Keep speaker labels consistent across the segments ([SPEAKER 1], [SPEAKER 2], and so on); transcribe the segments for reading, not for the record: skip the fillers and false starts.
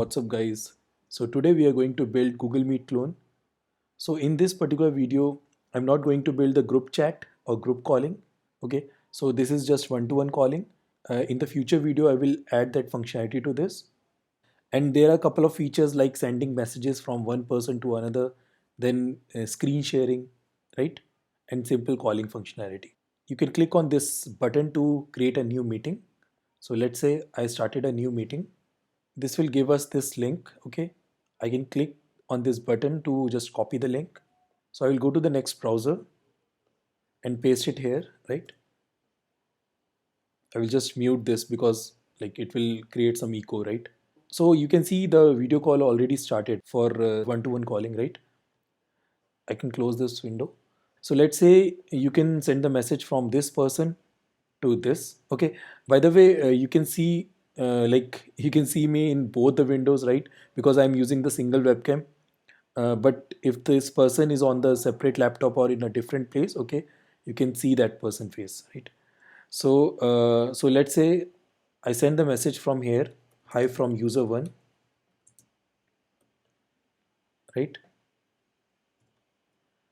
[SPEAKER 1] What's up guys? So today we are going to build Google Meet clone. So in this particular video, I'm not going to build the group chat or group calling. Okay, so this is just one-to-one calling. In the future video, I will add that functionality to this. And there are a couple of features like sending messages from one person to another, then screen sharing, right? And simple calling functionality. You can click on this button to create a new meeting. So let's say I started a new meeting. This will give us this link. Okay, I can click on this button to just copy the link. So I will go to the next browser and paste it here, right? I will just mute this because like it will create some echo, right? So you can see the video call already started for one-to-one calling, right? I can close this window. So let's say you can send the message from this person to this. Okay, by the way, you can see like you can see me in both the windows, right? Because I'm using the single webcam. But if this person is on the separate laptop or in a different place, okay, you can see that person face, right? So let's say I send the message from here, hi from user one, right?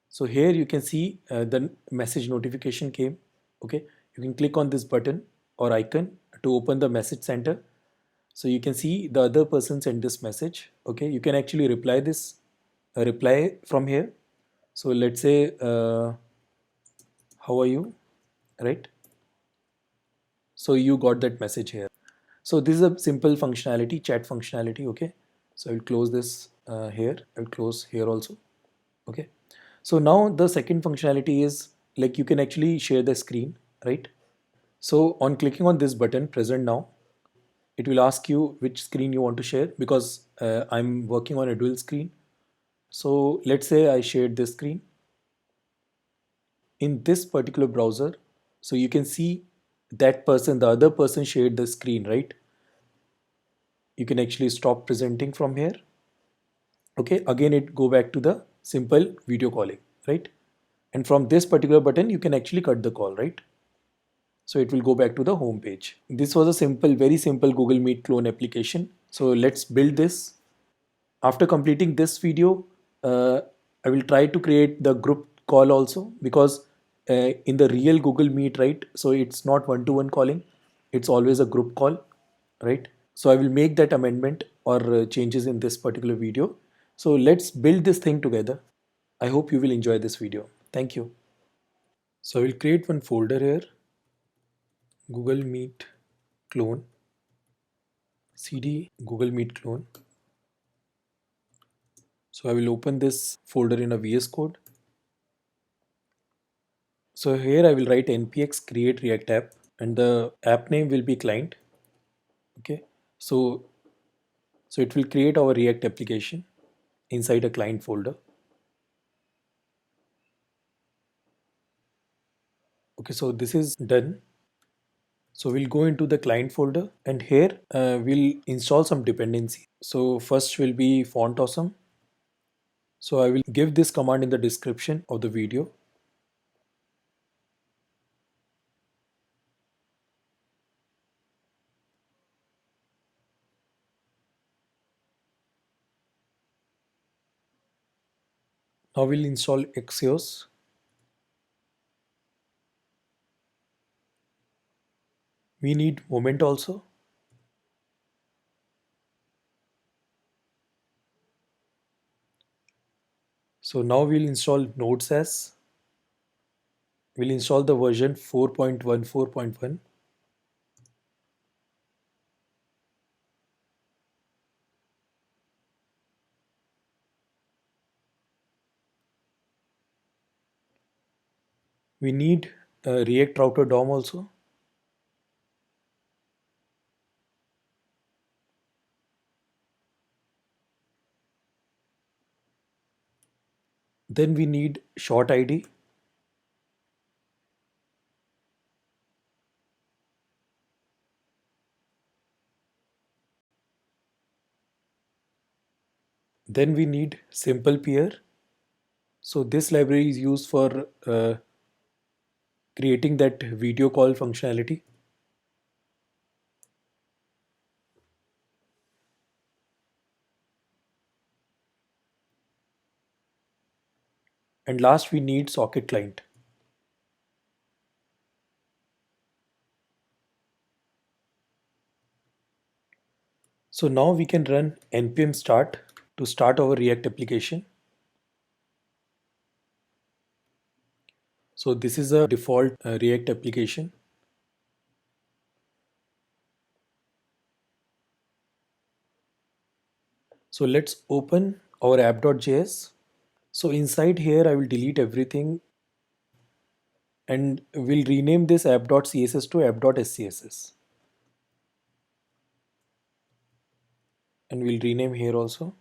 [SPEAKER 1] So here you can see the message notification came. Okay, you can click on this button or icon to open the message center. So you can see the other person sent this message. Okay, you can actually reply this reply from here. So let's say how are you, right? So you got that message here. So this is a simple functionality, chat functionality. Okay, so I'll close this here. I'll close here also. Okay, so now the second functionality is like you can actually share the screen, right? So on clicking on this button present now, it will ask you which screen you want to share because I'm working on a dual screen. So let's say I shared this screen in this particular browser. So you can see that person, the other person shared the screen, right? You can actually stop presenting from here. Okay, again it go back to the simple video calling, right? And from this particular button you can actually cut the call, right? So it will go back to the home page. This was a simple, very simple Google Meet clone application. So let's build this. After completing this video, I will try to create the group call also because in the real Google Meet, right? So it's not one-to-one calling, it's always a group call, right? So I will make that amendment or changes in this particular video. So let's build this thing together. I hope you will enjoy this video. Thank you. So I will create one folder here, Google Meet clone, cd Google Meet clone. So I will open this folder in a VS Code. So here I will write npx create react app and the app name will be client. Okay. So it will create our React application inside a client folder. Okay, so this is done. So we'll go into the client folder and here we'll install some dependency. So first will be font awesome. So I will give this command in the description of the video. Now we'll install Axios. We need Moment also. So now we'll install Node.js. We'll install the version 4.14.1. We need React Router DOM also. Then we need short ID. Then we need simple peer. So this library is used for creating that video call functionality. And last we need socket client. So now we can run npm start to start our React application. So this is a default React application. So let's open our app.js. So inside here, I will delete everything and we'll rename this app.css to app.scss. And we'll rename here also.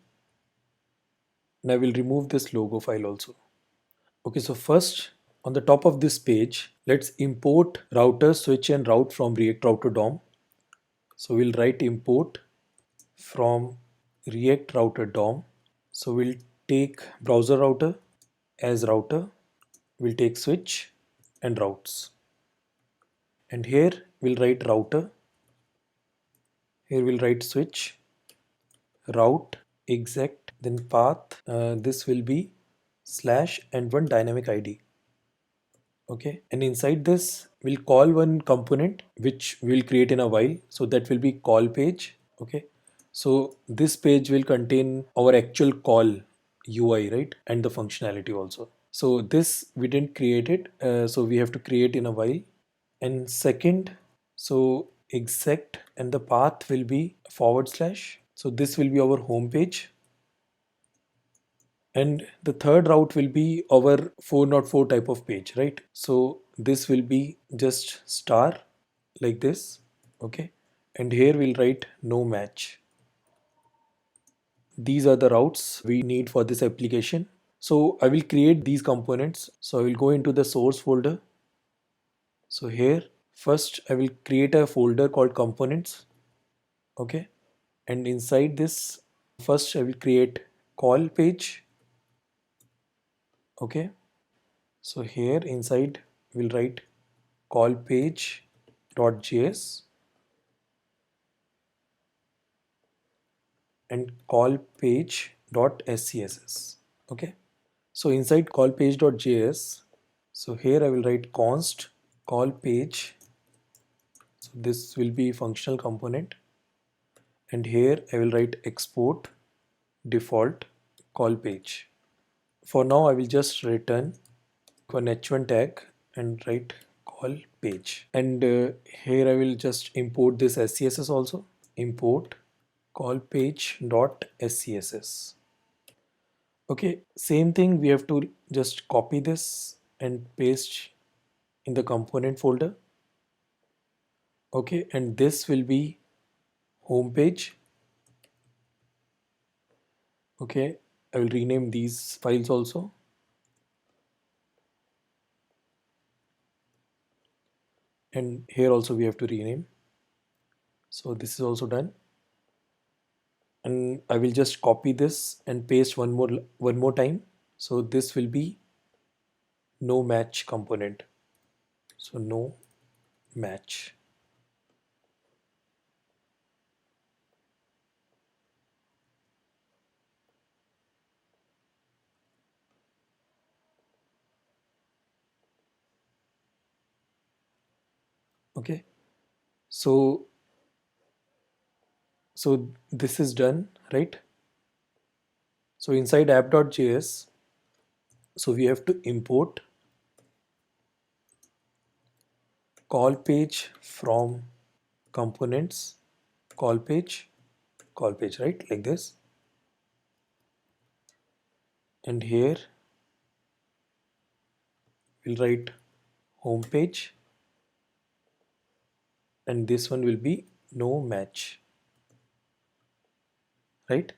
[SPEAKER 1] And I will remove this logo file also. Okay, so first on the top of this page, let's import router, switch and route from React Router DOM. So we'll write import from React Router DOM. So we'll take browser router as router. We'll take switch and routes. And here we'll write router. Here we'll write switch, route, exec, then path. This will be slash and one dynamic ID. Okay, and inside this we'll call one component which we'll create in a while, so that will be call page. Okay, so this page will contain our actual call UI, right, and the functionality also. So this we didn't create it, so we have to create in a while. And second, so exec and the path will be forward slash, so this will be our home page. And the third route will be our 404 type of page, right? So this will be just star like this. Okay, and here we'll write no match. These are the routes we need for this application. So I will create these components. So I will go into the source folder. So here first I will create a folder called components. Okay, and inside this first I will create call page. Okay, so here inside we'll write call page.js and call page.scss. Okay, so inside call page.js, so here I will write const call page. So this will be functional component, and here I will write export default call page. For now I will just return one h1 tag and write call page. And here I will just import this scss also. Import call page dot scss. Okay, same thing, we have to just copy this and paste in the component folder. Okay, and this will be home page. Okay, I will rename these files also. And here also we have to rename. So this is also done. And I will just copy this and paste one more time. So this will be no match component. So no match. Okay, so this is done, right? So inside app.js, so we have to import call page from components, call page, right, like this. And here we'll write home page, and this one will be no match, right?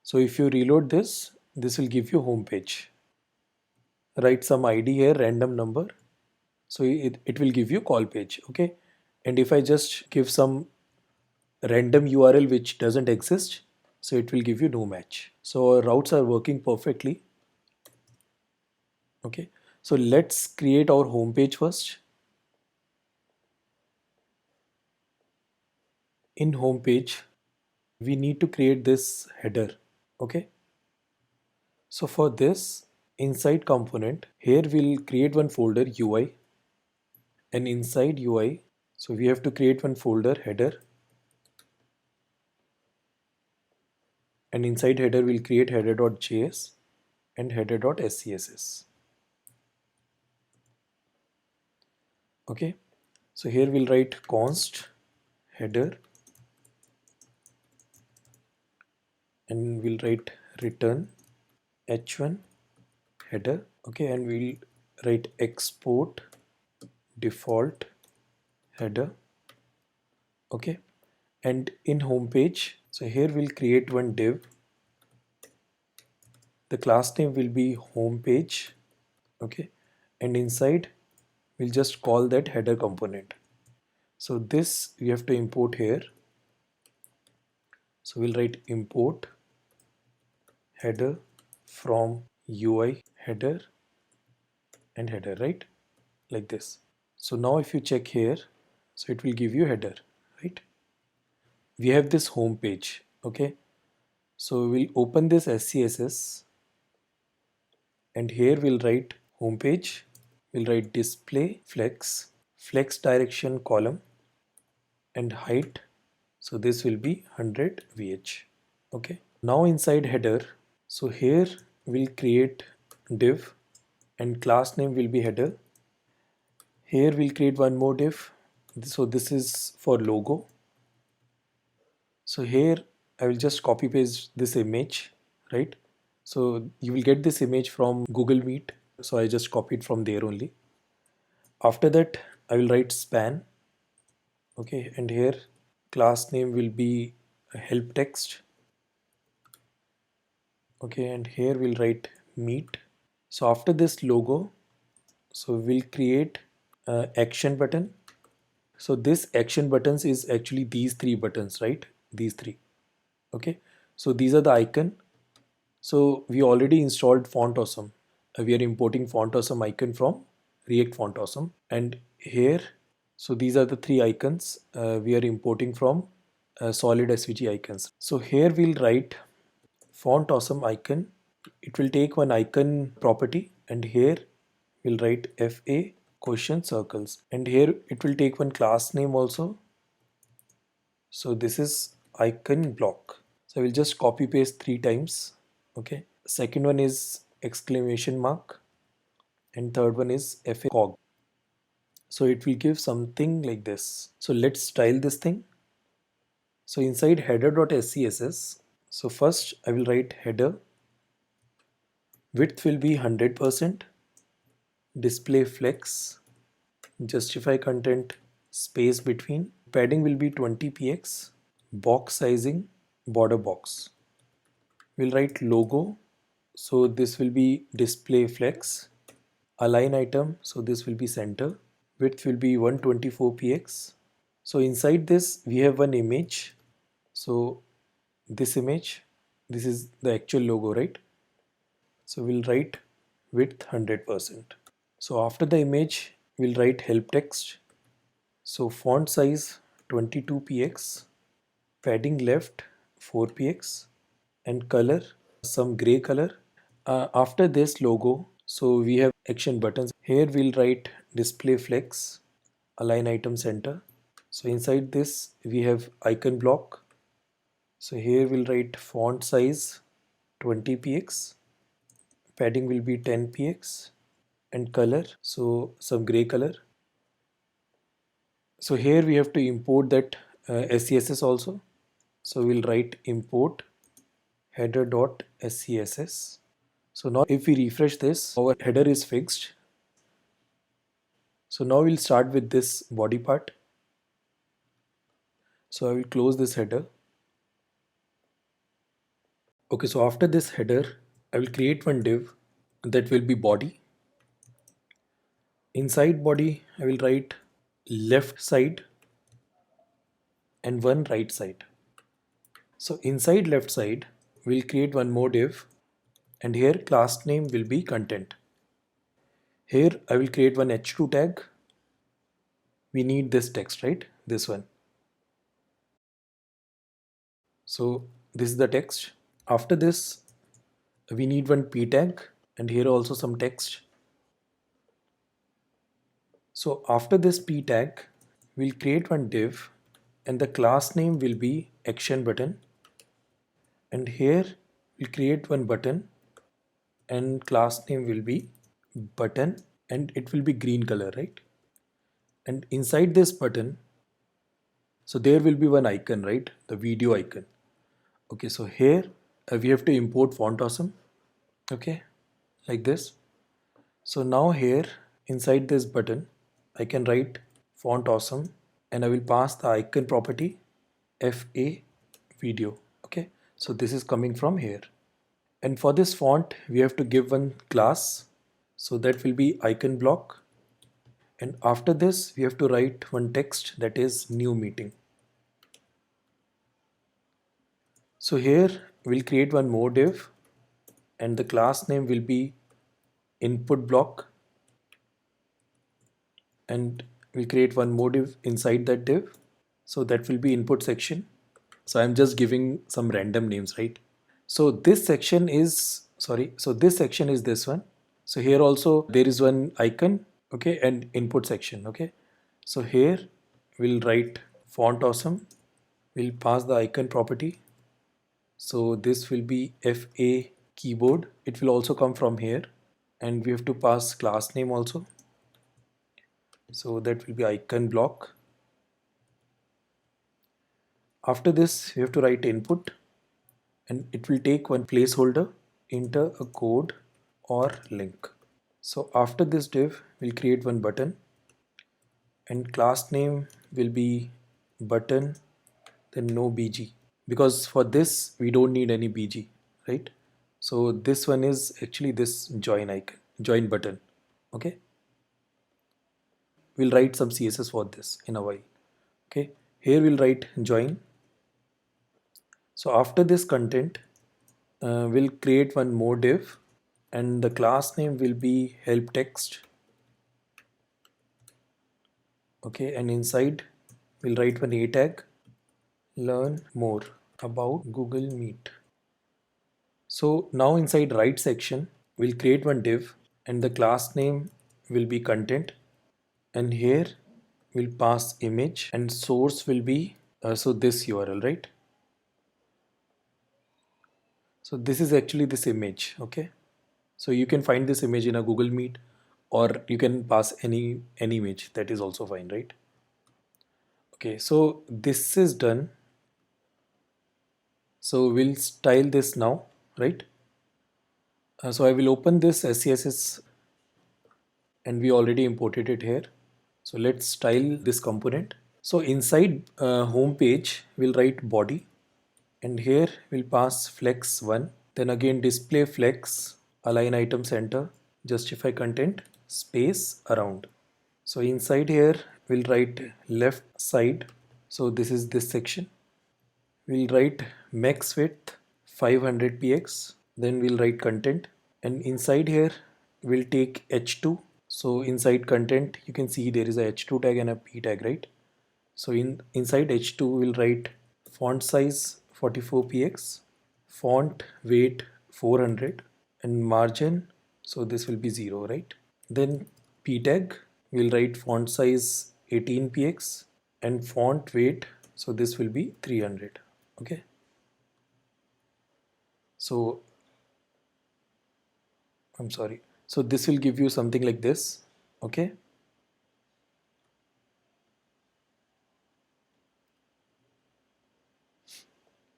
[SPEAKER 1] So if you reload this will give you home page. Write some ID here, random number, so it will give you call page. Okay, and if I just give some random URL which doesn't exist, so it will give you no match. So our routes are working perfectly. Okay, so let's create our home page first. In home page we need to create this header. Okay, so for this inside component, here we'll create one folder UI, and inside UI, so we have to create one folder header, and inside header we'll create header.js and header.scss. Okay, so here we'll write const header, and we'll write return h1 header. Okay, and we'll write export default header. Okay, and in home page, so here we'll create one div. The class name will be home page. Okay, and inside we'll just call that header component. So this we have to import here. So we'll write import header from UI header and header, right? Like this. So now if you check here, so it will give you header, right? We have this home page. Okay, so we'll open this SCSS, and here we'll write home page. We'll write display flex direction column, and height, so this will be 100 vh. Okay, now inside header, so here we'll create div, and class name will be header. Here we'll create one more div, so this is for logo. So here I will just copy paste this image, right? So you will get this image from Google Meet, so I just copied from there only. After that I will write span. Okay, and here class name will be help text. Okay, and here we'll write meet. So after this logo, so we'll create action button. So this action buttons is actually these three buttons, right? These three. Okay, so these are the icon. So we already installed Font Awesome. We are importing Font Awesome icon from React Font Awesome, and here, so these are the three icons we are importing from Solid SVG icons. So here we'll write Font Awesome icon. It will take one icon property, and here we'll write FA question circles, and here it will take one class name also. So this is icon block. So I will just copy paste 3 times. Okay. Second one is exclamation mark, and third one is FA cog. So it will give something like this. So let's style this thing. So inside header.scss, so first I will write header. Width will be 100%. Display flex. Justify content space between. Padding will be 20 px. Box sizing border box. We'll write logo. So this will be display flex. Align item. So this will be center. Width will be 124 px. So inside this we have one image. So this image, this is the actual logo, right? So we'll write width 100%. So after the image we'll write help text. So font size 22 px, padding left 4 px, and color some gray color. After this logo, so we have action buttons. Here we'll write display flex, align item center. So inside this we have icon block. So here we'll write font size 20 px, padding will be 10 px, and color, so some gray color. So here we have to import that SCSS also. So we'll write import header.scss. So now if we refresh this, our header is fixed. So now we'll start with this body part. So I will close this header. Okay, so after this header, I will create one div that will be body. Inside body, I will write left side and one right side. So inside left side, we'll create one more div, and here class name will be content. Here I will create one h2 tag. We need this text, right? This one. So this is the text. After this, we need one p tag. and here also some text. So after this p tag, we'll create one div and the class name will be action button, and here we'll create one button and class name will be button, and it will be green color, right? And inside this button, so there will be one icon, right? The video icon. Okay, so here we have to import font awesome. Okay, like this. So now here inside this button I can write font awesome, and I will pass the icon property fa video. Okay, so this is coming from here, and for this font we have to give one class, so that will be icon block, and after this we have to write one text, that is new meeting. So here we'll create one more div and the class name will be input block, and we'll create one more div inside that div, so that will be input section. So I'm just giving some random names, right? So this section is, sorry, so this section is this one. So here also there is one icon, okay, and input section. Okay, so here we'll write font awesome, we'll pass the icon property, so this will be fa keyboard, it will also come from here, and we have to pass class name also, so that will be icon block. After this we have to write input, and it will take one placeholder, enter a code or link. So after this div we'll create one button and class name will be button, then no bg, because for this we don't need any bg, right? So this one is actually this join icon, join button. Okay, we'll write some css for this in a while. Okay, here we'll write join. So after this content we'll create one more div and the class name will be help text. Okay, and inside we'll write one a tag, learn more about Google Meet. So now inside right section we'll create one div and the class name will be content, and here we'll pass image and source will be so this URL, right? So this is actually this image. Okay, so you can find this image in a Google Meet, or you can pass any image, that is also fine, right? Okay, so this is done. So we'll style this now, right? So I will open this SCSS and we already imported it here. So let's style this component. So inside home page we'll write body, and here we'll pass flex 1, then again display flex, align item center, justify content, space around. So inside here we'll write left side, so this is this section. We'll write max width 500 px, then we'll write content, and inside here we'll take h2. So inside content you can see there is a h2 tag and a p tag, right? So inside h2 we'll write font size 44 px, font weight 400, and margin, so this will be 0, right? Then p tag we'll write font size 18 px and font weight, so this will be 300. Okay, so I'm sorry, so this will give you something like this. Okay,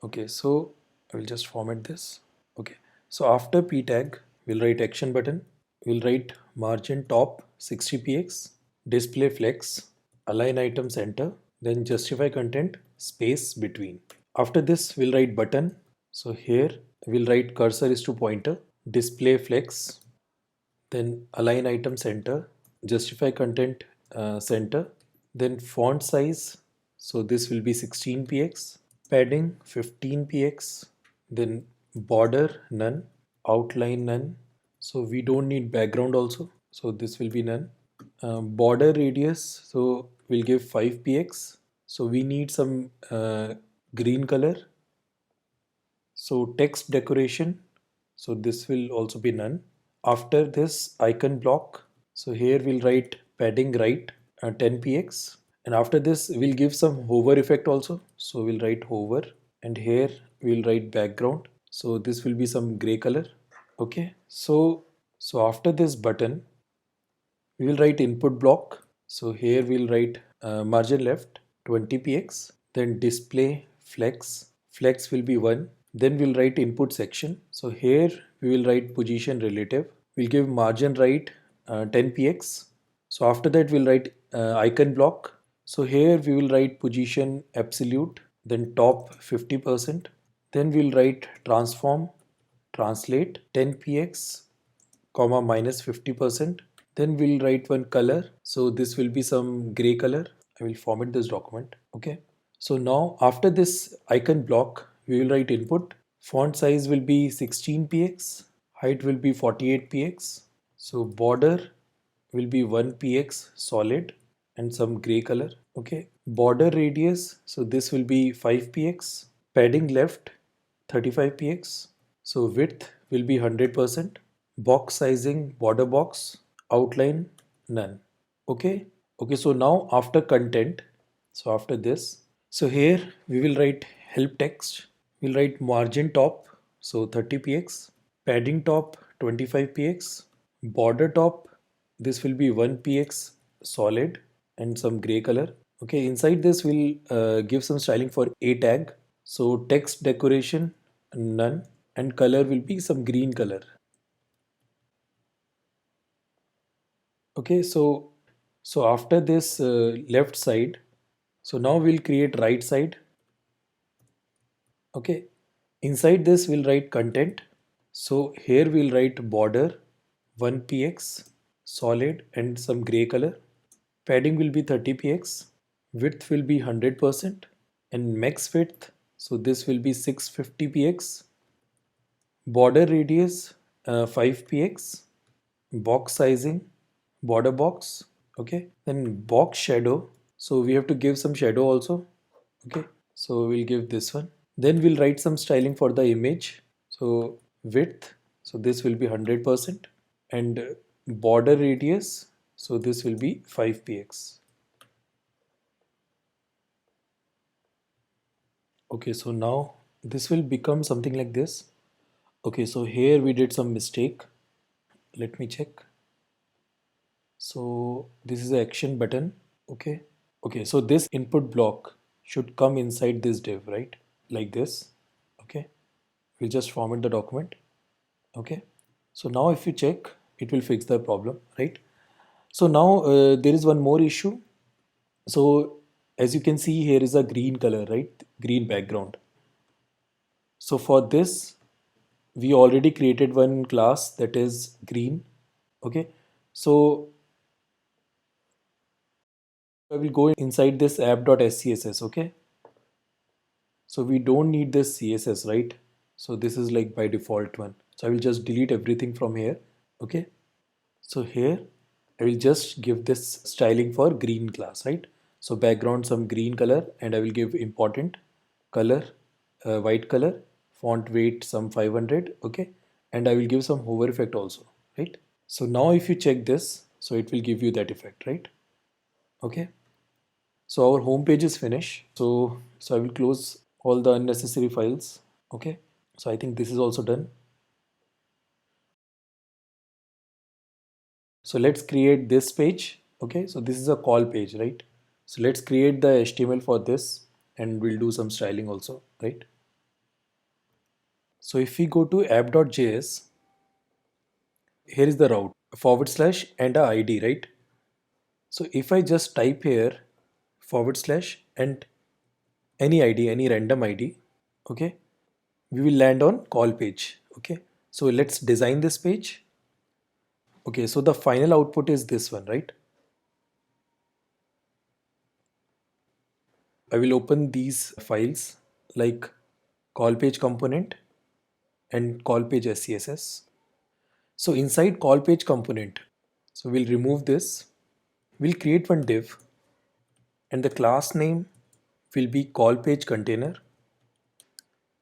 [SPEAKER 1] okay, so I will just format this. Okay, so after p tag we'll write action button, we'll write margin top 60 px, display flex, align item center, then justify content, space between. After this we'll write button, so here we'll write cursor is to pointer, display flex, then align item center, justify content center, then font size, so this will be 16 px, padding 15 px, then border none, outline none, so we don't need background also, so this will be none. Border radius, so we'll give 5 px, so we need some green color. So text decoration, so this will also be none. after this icon block, so here we'll write padding right 10 px, and after this we'll give some hover effect also, so we'll write hover, and here we'll write background, so this will be some gray color. Okay, so after this button we will write input block, so here we'll write margin left 20 px, then display flex will be 1, then we'll write input section, so here we will write position relative, we'll give margin right 10 px, so after that we'll write icon block, so here we will write position absolute, then top 50%, then we'll write transform translate 10 px comma minus 50%, then we'll write one color, so this will be some gray color. I will format this document. Okay, so now after this icon block we will write input, font size will be 16 px, height will be 48 px, so border will be 1 px solid and some gray color. Okay, border radius, so this will be 5 px, padding left 35 px, so width will be 100%, box sizing border box, outline none. Okay, okay, so now after content, so after this, so here we will write help text, we'll write margin top, so 30 px, padding top 25 px, border top, this will be 1 px solid and some gray color. Okay, inside this we'll give some styling for a tag, so text decoration none, and color will be some green color. Okay, so after this left side, so now we'll create right side. Okay, inside this we'll write content, so here we'll write border 1 px solid and some gray color, padding will be 30 px, width will be 100%, and max width, so this will be 650 px, border radius 5 px, box sizing border box. Okay, then box shadow, so we have to give some shadow also. Okay, so we'll give this one, then we'll write some styling for the image, so width, so this will be 100%, and border radius, so this will be 5 px. Okay, so now this will become something like this. Okay, so here we did some mistake, let me check. So this is the action button. Okay, okay, so this input block should come inside this div, right? Like this. Okay, we'll just format the document. Okay, so now if you check, it will fix the problem, right? So now there is one more issue. So as you can see, here is a green color, right? Green background. So for this, we already created one class that is green. Okay, so I will go inside this app.scss. Okay, so we don't need this CSS, right? So this is like by default one. So I will just delete everything from here. Okay, so here I will just give this styling for green class, right? So background some green color, and I will give important color white color, font weight some 500. Okay, and I will give some hover effect also, right? So now if you check this, so it will give you that effect, right? Okay, so our home page is finished. So I will close all the unnecessary files. Okay, so I think this is also done. So let's create this page. Okay, so this is a call page, right? So let's create the HTML for this, and we'll do some styling also, right? So if we go to app.js, here is the route forward slash and a ID, right? So if I just type here forward slash and any ID, any random ID, okay, we will land on call page. Okay, so let's design this page. Okay, so the final output is this one, right? I will open these files like call page component and call page SCSS. So inside call page component, so we'll remove this. We'll create one div, and the class name will be call page container.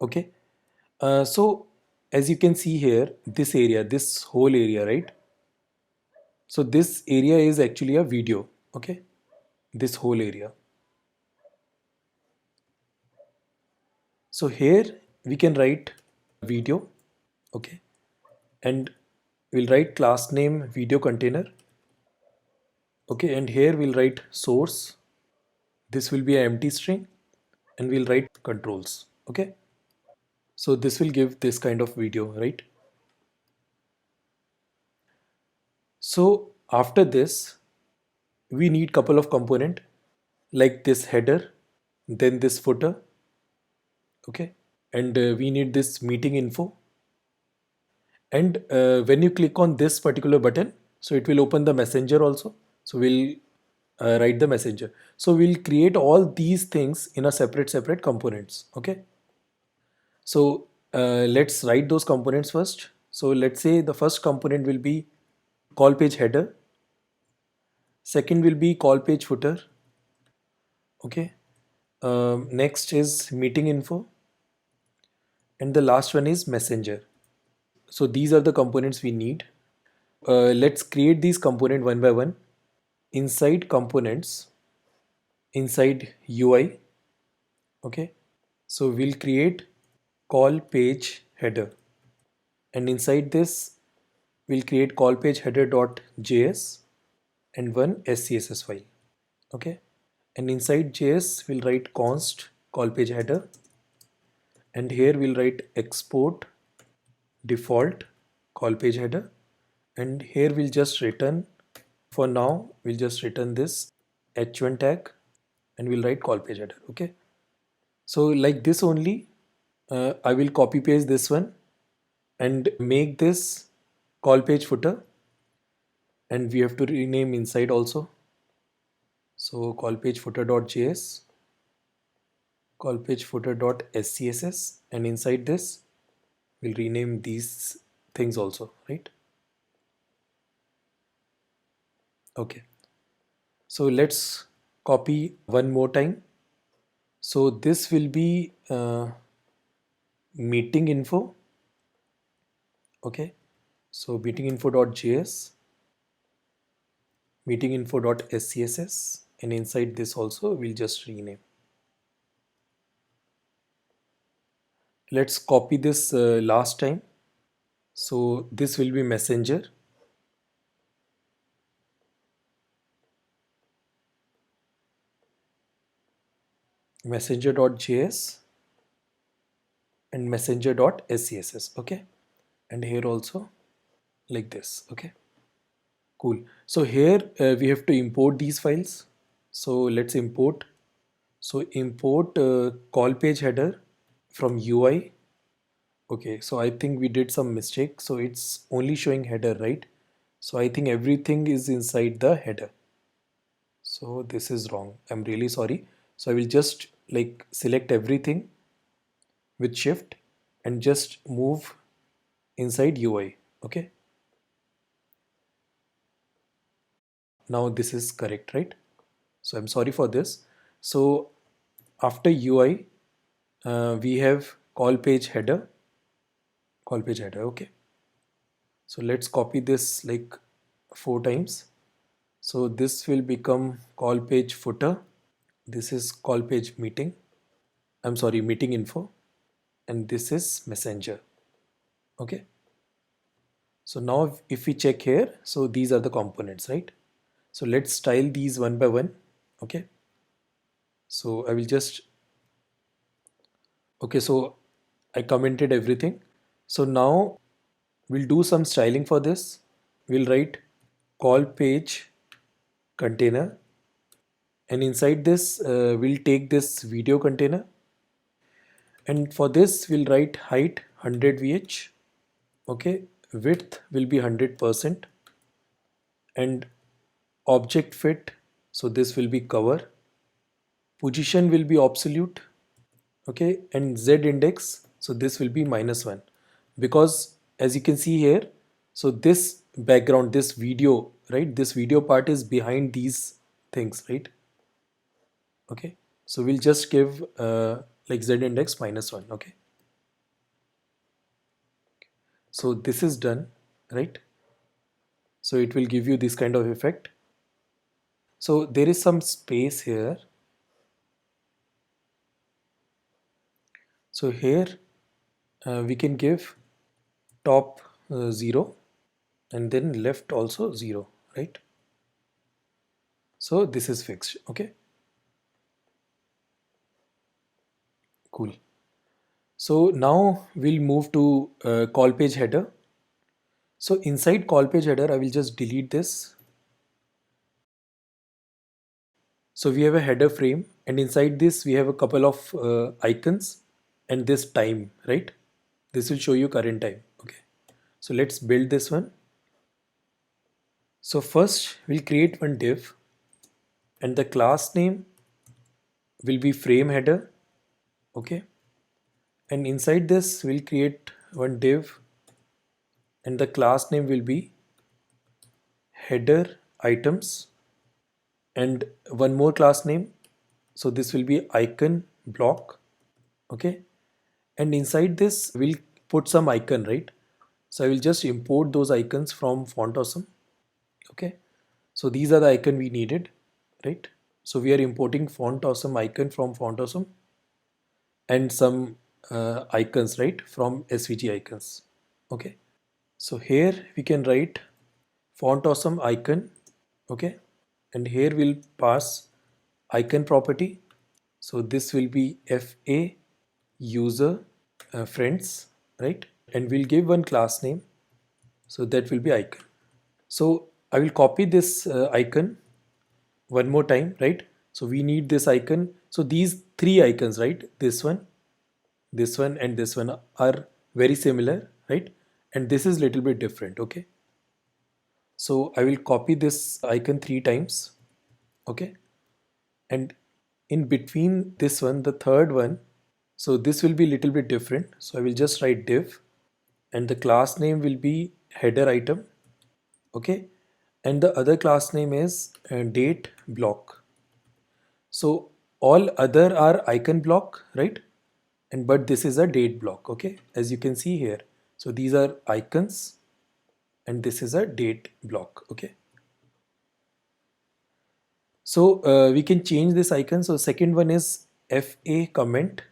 [SPEAKER 1] Okay. So as you can see here, this area, this whole area, right? So this area is actually a video, okay? This whole area. So here we can write video, okay? And we'll write class name video container, okay? And here we'll write source. This will be an empty string, and we'll write controls, okay? So this will give this kind of video, right? So after this, we need couple of component like this header, then this footer, okay? And we need this meeting info. And when you click on this particular button, so it will open the messenger also. So we'll write the messenger. So we'll create all these things in a separate components, okay? So let's write those components first. So let's say the first component will be call page header. Second will be call page footer. Okay. Next is meeting info. And the last one is messenger. So these are the components we need. Let's create these component one by one. Inside components, inside UI. Okay. So we'll create call page header. And inside this, we'll create call page header.js and one SCSS file. Okay. And inside JS, we'll write const call page header. And here we'll write export default call page header. And here we'll just return, for now, we'll just return this h1 tag and we'll write call page header. Okay. So like this only, I will copy paste this one and make this call page footer, and we have to rename inside also. So call page footer.js, call page footer.scss, and inside this we'll rename these things also, right? Okay. So let's copy one more time. So this will be meeting info. Okay. So meeting info.js, meeting info.scss, and inside this also we'll just rename. Let's copy this last time. So this will be messenger. Messenger.js and messenger.scss. Okay. And here also like this. Okay. Cool. So here we have to import these files. So let's import. So import call page header from UI. Okay, so I think we did some mistake. So it's only showing header, right? So I think everything is inside the header. So this is wrong. I'm really sorry. So I will just like select everything with shift and just move inside UI. Okay. Now this is correct, right? So I'm sorry for this. So after UI, we have call page header, call page header. Okay. So let's copy this like 4 times. So this will become call page footer. This is call page meeting. I'm sorry, meeting info. And this is messenger. Okay. So now if we check here, so these are the components, right? So let's style these one by one. Okay. So I will just, okay, so I commented everything. So now we'll do some styling for this. We'll write call page container, and inside this we'll take this video container, and for this we'll write height 100 vh. Okay, width will be 100%, and object fit, so this will be cover. Position will be absolute. Okay, and z index, so this will be -1, because as you can see here, so this background, this video, right, this video part is behind these things, right? Okay, so we'll just give like z index -1. Okay. So this is done, right? So it will give you this kind of effect. So there is some space here. So here we can give top 0 and then left also 0, right? So this is fixed. Okay, cool. So now we'll move to call page header. So inside call page header, I will just delete this. So we have a header frame, and inside this we have a couple of icons and this time, right? This will show you current time. Okay, so let's build this one. So first we'll create one div, and the class name will be frame header. Okay, and inside this we'll create one div, and the class name will be header items, and one more class name. So this will be icon block. Okay, and inside this we'll put some icon, right? So I will just import those icons from Font Awesome. Okay, so these are the icon we needed, right? So we are importing Font Awesome icon from Font Awesome, and some icons, right, from SVG icons. Okay, so here we can write Font Awesome icon. Okay, and here we'll pass icon property. So this will be FA user friends, right? And we'll give one class name. So that will be icon. So I will copy this icon one more time, right? So we need this icon. So these three icons, right? This one, and this one are very similar, right? And this is little bit different. Okay. So I will copy this icon 3 times. Okay. And in between this one, the third one, so this will be little bit different. So I will just write div, and the class name will be header item. Okay, and the other class name is date block. So all other are icon block, right? And but this is a date block. Okay, as you can see here. So these are icons, and this is a date block. Okay, so we can change this icon. So second one is FA comment,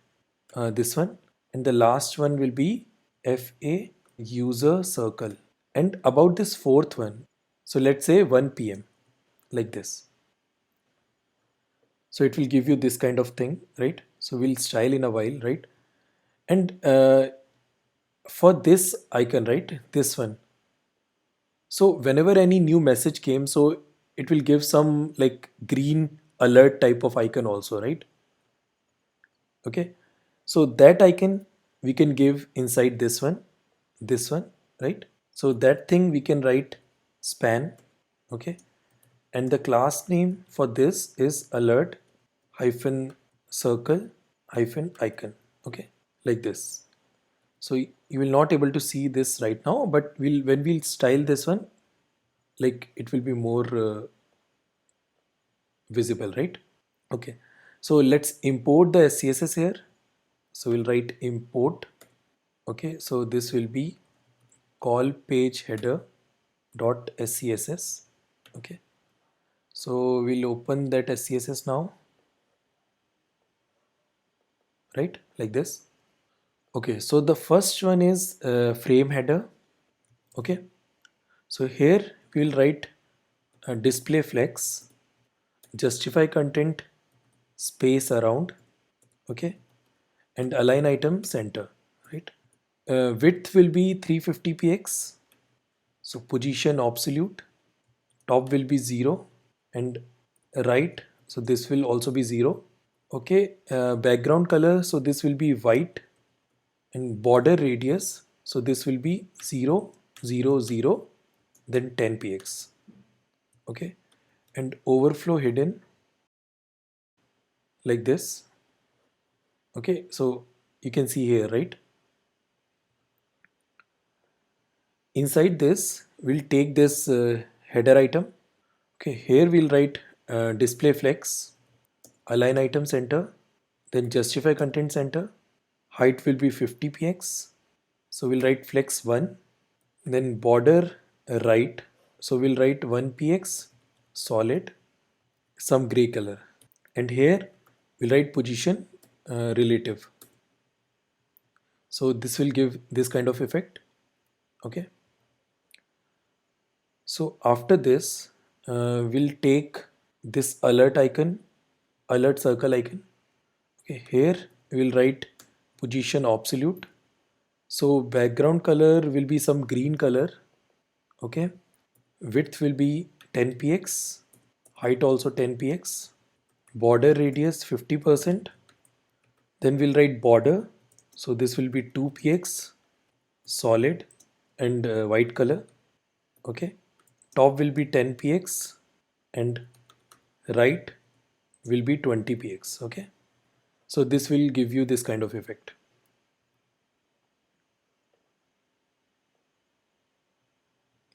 [SPEAKER 1] this one, and the last one will be FA user circle. And about this fourth one, so let's say 1 p.m. like this. So it will give you this kind of thing, right? So we'll style in a while, right? And for this icon, right, this one, so whenever any new message came, so it will give some like green alert type of icon also, right? Okay, so that icon we can give inside this one, right? So that thing we can write span. Okay, and the class name for this is alert hyphen circle hyphen icon. Okay, like this. So you will not able to see this right now, but we'll when we'll style this one, like it will be more visible, right? Okay, so let's import the SCSS here. So we'll write import. Okay, so this will be call page header dot SCSS. Okay, so we'll open that SCSS now, right, like this. Okay, so the first one is frame header. Okay, so here we will write display flex, justify content, space around. Okay, and align item center, right? Width will be 350 px. So position absolute, top will be 0, and right, so this will also be 0. Okay, background color, so this will be white, and border radius, so this will be 0 0 0, then 10 px. Okay, and overflow hidden like this. Okay, so you can see here, right? Inside this we'll take this header item. Okay, here we'll write display flex, align item center, then justify content center. Height will be 50 px. So we'll write flex 1. Then border right. So we'll write 1px solid, some gray color. And here we'll write position relative. So this will give this kind of effect. Okay. So after this, we'll take this alert icon, alert circle icon. Okay, here we'll write position absolute. So background color will be some green color. Okay, width will be 10 px, height also 10 px, border radius 50%. Then we'll write border. So this will be 2 px, solid and white color. Okay, top will be 10 px and right will be 20 px. Okay, so this will give you this kind of effect.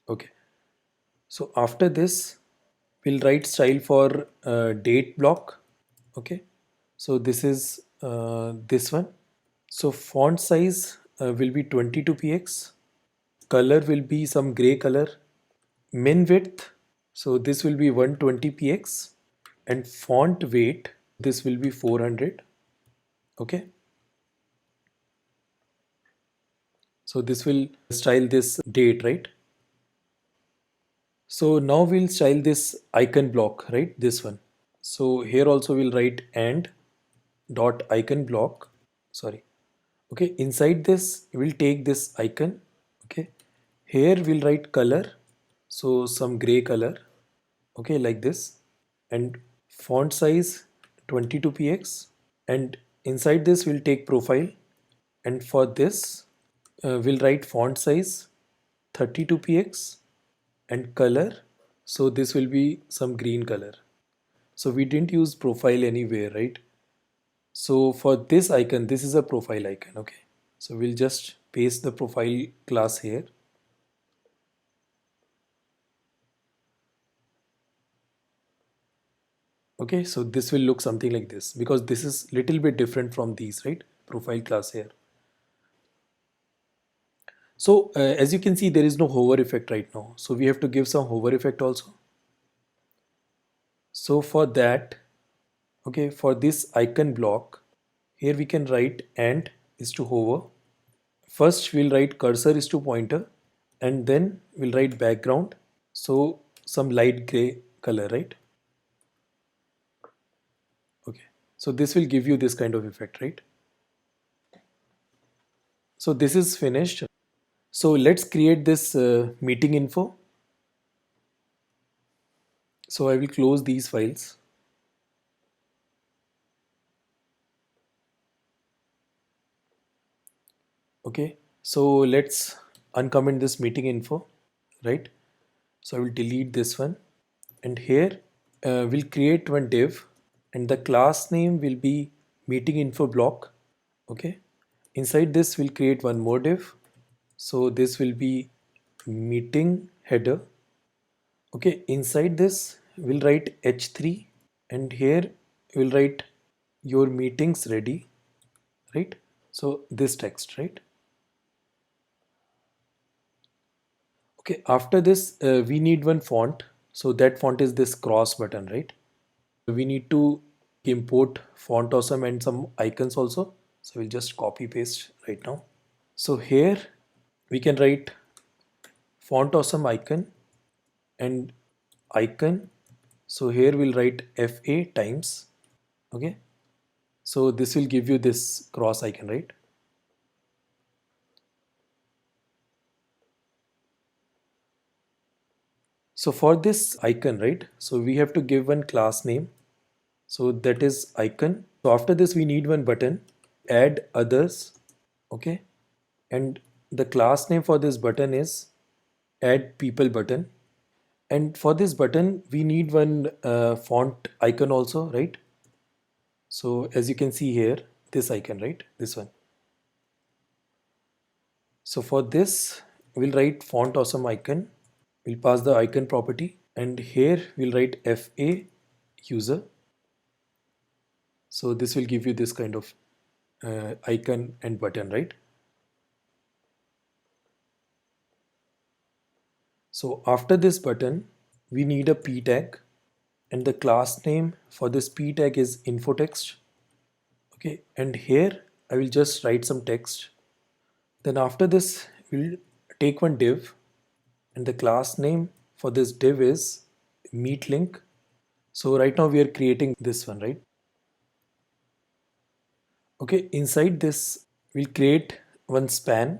[SPEAKER 1] Okay, so after this we'll write style for date block. Okay, so this is this one. So font size will be 22 px, color will be some gray color, min width, so this will be 120 px, and font weight, this will be 400. Okay, so this will style this date, right? So now we'll style this icon block, right? This one. So here also we'll write and dot icon block. Sorry. Okay, inside this we'll take this icon. Okay, here we'll write color. So some gray color. Okay, like this. And font size 22 px. And inside this we'll take profile. And for this we'll write font size 32 px and color. So this will be some green color. So we didn't use profile anywhere, right? So for this icon, this is a profile icon. Okay, so we'll just paste the profile class here. Okay, so this will look something like this because this is little bit different from these, right? Profile class here. So as you can see, there is no hover effect right now. So we have to give some hover effect also. So for that, okay, for this icon block, here we can write and is to hover. First we'll write cursor is to pointer, and then we'll write background. So some light gray color, right? Okay. So this will give you this kind of effect, right? So this is finished. So let's create this meeting info. So I will close these files. Okay. So let's uncomment this meeting info, right? So I will delete this one, and here we'll create one div, and the class name will be meeting info block. Okay. Inside this we'll create one more div. So this will be meeting header. Okay, inside this we'll write h3, and here we'll write your meetings ready, right? So this text, right? Okay, after this we need one font. So that font is this cross button, right? We need to import font awesome and some icons also. So we'll just copy paste right now. So here we can write font awesome icon and icon. So here we'll write fa times. Okay, so this will give you this cross icon, right? So for this icon, right, so we have to give one class name. So that is icon. So after this we need one button, add others. Okay, and the class name for this button is add people button. And for this button we need one font icon also, right? So as you can see here, this icon, right, this one. So for this we'll write font awesome icon. We'll pass the icon property, and here we'll write fa user. So this will give you this kind of icon and button, right? So after this button we need a p tag, and the class name for this p tag is info text. Okay, and here I will just write some text. Then after this we'll take one div, and the class name for this div is meet link. So right now we are creating this one, right? Okay, inside this we'll create one span,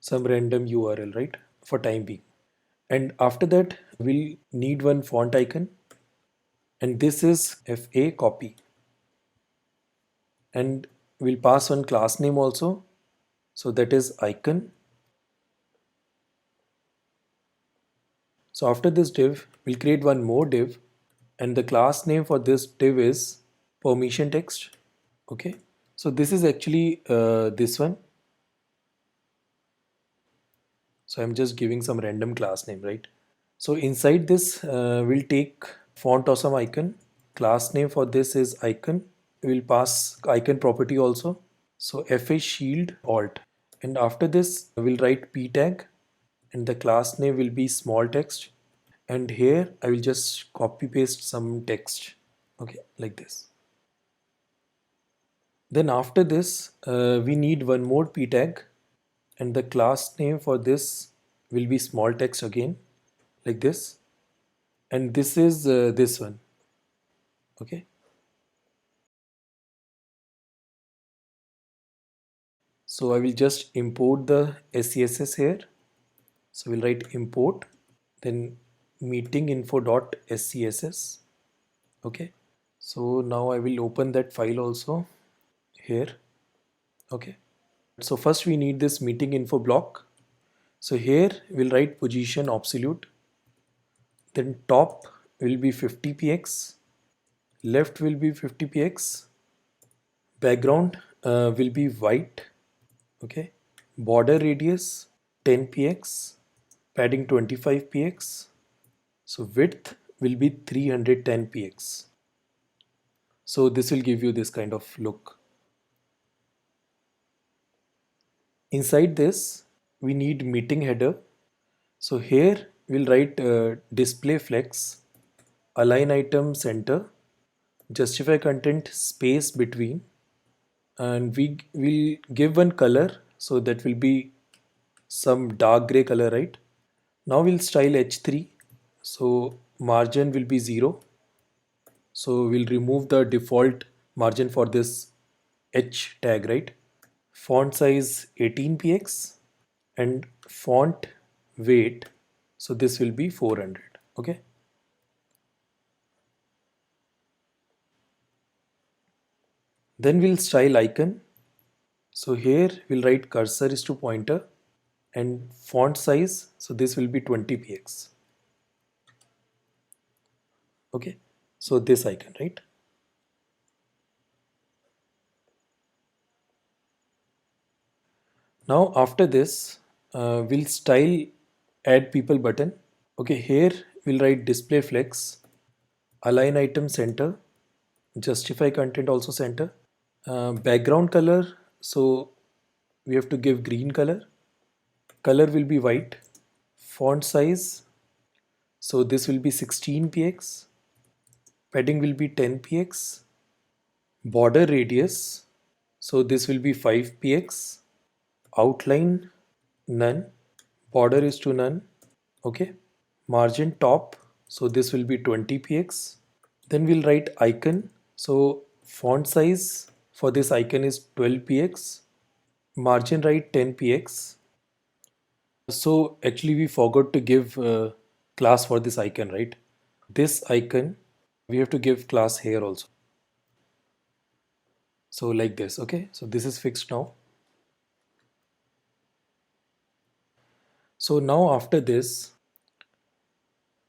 [SPEAKER 1] some random URL, right, for time being. And after that we'll need one font icon, and this is fa copy, and we'll pass one class name also, so that is icon. So after this div we'll create one more div, and the class name for this div is permission text. Okay, so this is actually this one. So I'm just giving some random class name, right? So inside this we'll take font awesome icon. Class name for this is icon. We'll pass icon property also. So fa shield alt, and after this we'll write p tag, and the class name will be small text. And here I will just copy paste some text. Okay, like this. Then after this we need one more p tag, and the class name for this will be small text again, like this. And this is this one. Okay, so I will just import the SCSS here. So we'll write import, then meeting info dot scss. Okay, so now I will open that file also here. Okay, so first we need this meeting info block. So here we'll write position absolute, then top will be 50 px, left will be 50 px, background will be white. Okay, border radius 10 px, padding 25 px, so width will be 310 px. So this will give you this kind of look. Inside this we need meeting header. So here we'll write display flex, align item center, justify content space between, and we will give one color, so that will be some dark gray color, right? Now we'll style h3, so margin will be 0. So we'll remove the default margin for this h tag, right? Font size 18 px, and font weight, so this will be 400. Okay, then we'll style icon. So here we'll write cursor is to pointer, and font size, so this will be 20 px. Okay, so this icon, right? Now after this we'll style add people button. Okay, here we'll write display flex, align item center, justify content also center. Background color, so we have to give green color. Color will be white. Font size, so this will be 16 px. Padding will be 10 px. Border radius, so this will be 5 px. Outline none. Border is to none. Okay. Margin top, so this will be 20 px. Then we'll write icon. So font size for this icon is 12 px. Margin right 10 px. So actually we forgot to give class for this icon, right? This icon we have to give class here also. So like this. Okay, so this is fixed now. So now after this,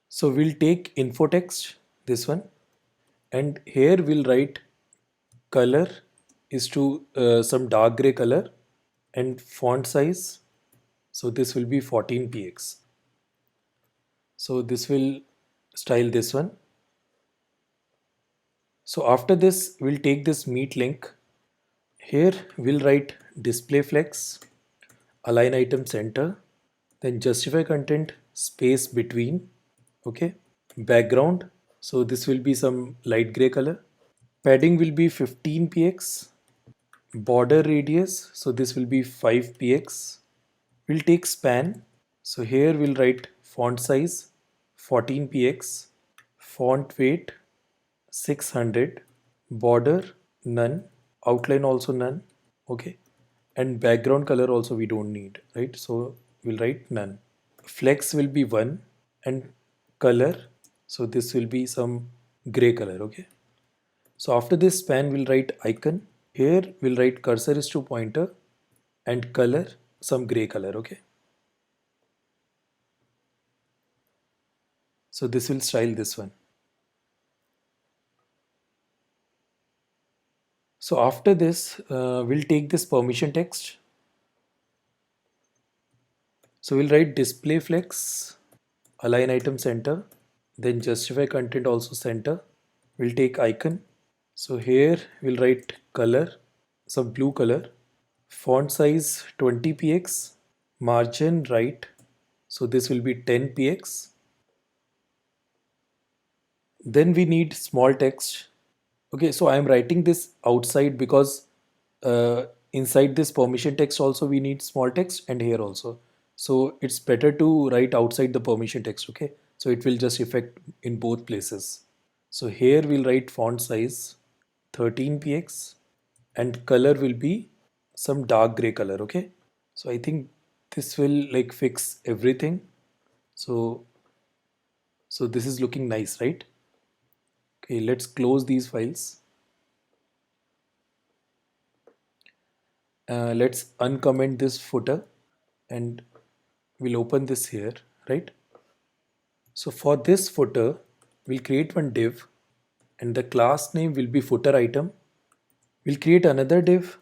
[SPEAKER 1] so we'll take info text, this one, and here we'll write color is to some dark gray color, and font size, so this will be 14 px. So this will style this one. So after this we'll take this meet link. Here we'll write display flex, align item center, then justify content space between. Okay, background, so this will be some light gray color. Padding will be 15 px. Border radius, so this will be 5 px. We'll take span, so here we'll write font size 14 px, font weight 600, border none, outline also none. Okay, and background color also we don't need, right? So we'll write none. Flex will be 1, and color, so this will be some gray color. Okay, so after this span we'll write icon. Here we'll write cursor is to pointer, and color some gray color. Okay, so this will style this one. So after this we'll take this permission text. So we'll write display flex, align item center, then justify content also center. We'll take icon. So here we'll write color, some blue color, font size 20 px, margin right, so this will be 10 px. Then we need small text. Okay, so I am writing this outside because inside this permission text also we need small text, and here also. So it's better to write outside the permission text. Okay, so it will just affect in both places. So here we'll write font size 13 px, and color will be some dark gray color. Okay, so I think this will like fix everything. So this is looking nice, right? Okay, let's close these files. Let's uncomment this footer, and we'll open this here, right? So for this footer, we'll create one div, and the class name will be footer item. We'll create another div,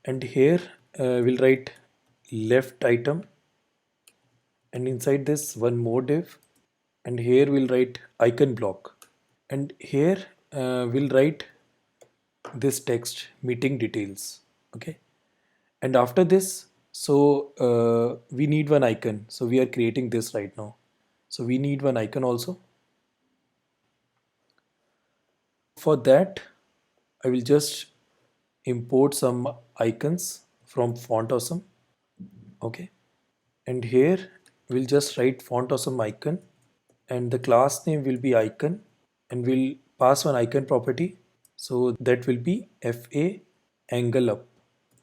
[SPEAKER 1] and here we'll write left item, and inside this one more div, and here we'll write icon block, and here we'll write this text meeting details. Okay, and after this, so we need one icon, so we are creating this right now, so we need one icon also. For that I will just import some icons from font awesome. Okay, and here we'll just write font awesome icon, and the class name will be icon, and we'll pass one icon property, so that will be fa angle up.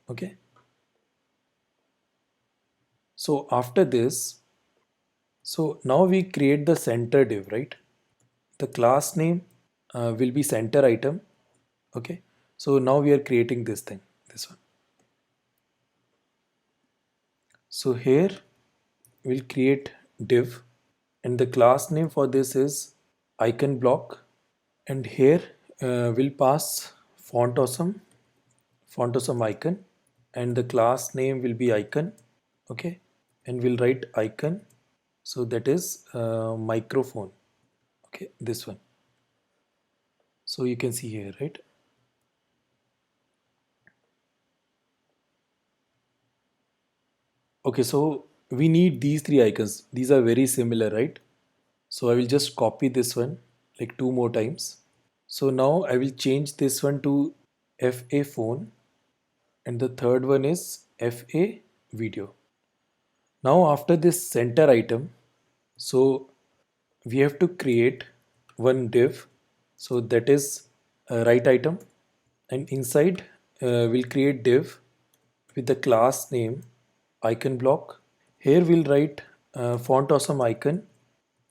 [SPEAKER 1] Okay, so after this, so now we create the center div, right? The class name will be center item. Okay, so now we are creating this thing, this one. So here we'll create div, and the class name for this is icon block, and here we'll pass font awesome icon, and the class name will be icon. Okay, and we'll write icon, so that is microphone. Okay, this one, so you can see here, right? Okay, so we need these three icons. These are very similar, right? So I will just copy this one like 2 more times. So now I will change this one to FA phone, and the third one is FA video. Now after this center item, so we have to create one div, so that is right item, and inside we'll create div with the class name icon block. Here we'll write font awesome icon.